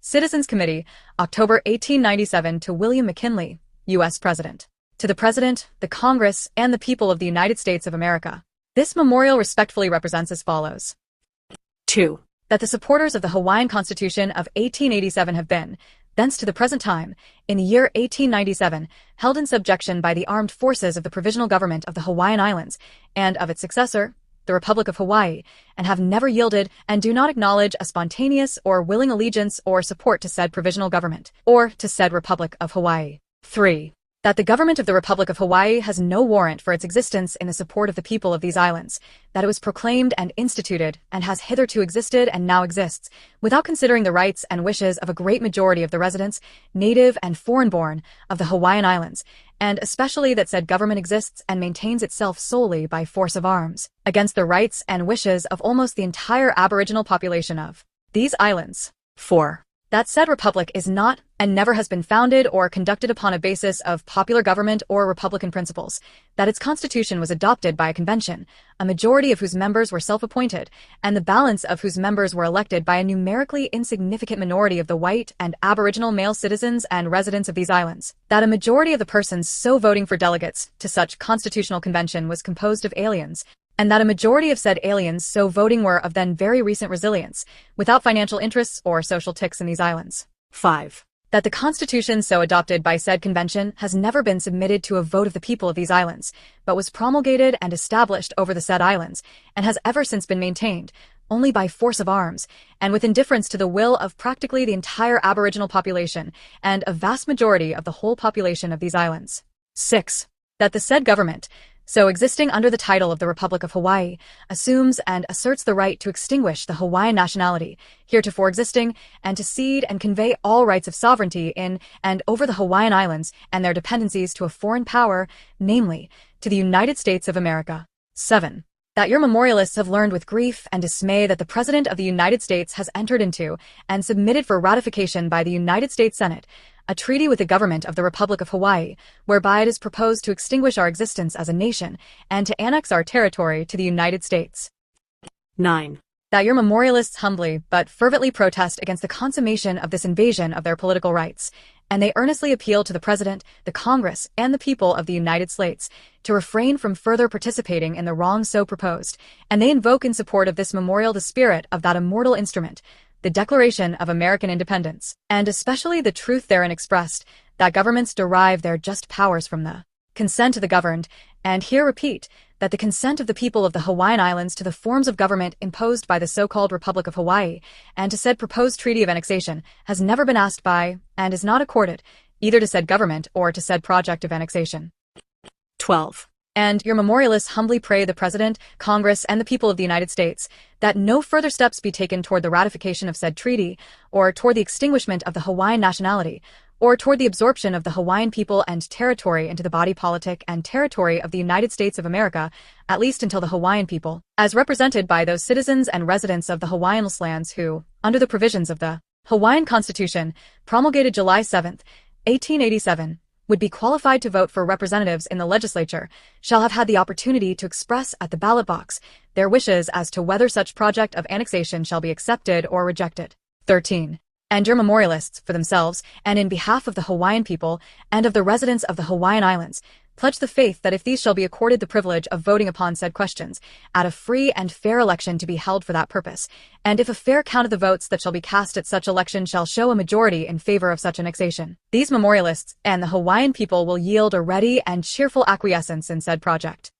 Citizens Committee, October 1897 to William McKinley, U.S. President. To the President, the Congress, and the people of the United States of America. This memorial respectfully represents as follows. 2. That the supporters of the Hawaiian Constitution of 1887 have been, thence to the present time, in the year 1897, held in subjection by the armed forces of the Provisional Government of the Hawaiian Islands, and of its successor, the Republic of Hawaii, and have never yielded and do not acknowledge a spontaneous or willing allegiance or support to said Provisional Government, or to said Republic of Hawaii. 3. That the government of the Republic of Hawaii has no warrant for its existence in the support of the people of these islands, that it was proclaimed and instituted, and has hitherto existed and now exists, without considering the rights and wishes of a great majority of the residents, native and foreign-born, of the Hawaiian Islands, and especially that said government exists and maintains itself solely by force of arms, against the rights and wishes of almost the entire aboriginal population of these islands. 4. That said republic is not, and never has been founded or conducted upon a basis of popular government or republican principles, that its constitution was adopted by a convention, a majority of whose members were self-appointed, and the balance of whose members were elected by a numerically insignificant minority of the white and aboriginal male citizens and residents of these islands, that a majority of the persons so voting for delegates to such constitutional convention was composed of aliens, and that a majority of said aliens so voting were of then very recent resilience, without financial interests or social ticks in these islands. 5. That the Constitution so adopted by said convention has never been submitted to a vote of the people of these islands, but was promulgated and established over the said islands, and has ever since been maintained, only by force of arms, and with indifference to the will of practically the entire aboriginal population, and a vast majority of the whole population of these islands. 6. That the said government, so existing under the title of the Republic of Hawaii, assumes and asserts the right to extinguish the Hawaiian nationality, heretofore existing, and to cede and convey all rights of sovereignty in and over the Hawaiian Islands and their dependencies to a foreign power, namely, to the United States of America. 7. That your memorialists have learned with grief and dismay that the President of the United States has entered into and submitted for ratification by the United States Senate a treaty with the government of the Republic of Hawaii, whereby it is proposed to extinguish our existence as a nation and to annex our territory to the United States. 9. That your memorialists humbly but fervently protest against the consummation of this invasion of their political rights, and they earnestly appeal to the President, the Congress, and the people of the United States to refrain from further participating in the wrong so proposed, and they invoke in support of this memorial the spirit of that immortal instrument, the Declaration of American Independence, and especially the truth therein expressed, that governments derive their just powers from the consent of the governed, and here repeat, that the consent of the people of the Hawaiian Islands to the forms of government imposed by the so-called Republic of Hawaii, and to said proposed treaty of annexation, has never been asked by, and is not accorded, either to said government or to said project of annexation. 12. And your memorialists humbly pray the President, Congress, and the people of the United States that no further steps be taken toward the ratification of said treaty, or toward the extinguishment of the Hawaiian nationality, or toward the absorption of the Hawaiian people and territory into the body politic and territory of the United States of America, at least until the Hawaiian people, as represented by those citizens and residents of the Hawaiian lands who, under the provisions of the Hawaiian Constitution, promulgated July 7, 1887, would be qualified to vote for representatives in the legislature, shall have had the opportunity to express at the ballot box their wishes as to whether such project of annexation shall be accepted or rejected. 13. And your memorialists, for themselves, and in behalf of the Hawaiian people, and of the residents of the Hawaiian Islands, pledge the faith that if these shall be accorded the privilege of voting upon said questions, at a free and fair election to be held for that purpose, and if a fair count of the votes that shall be cast at such election shall show a majority in favor of such annexation, these memorialists and the Hawaiian people will yield a ready and cheerful acquiescence in said project.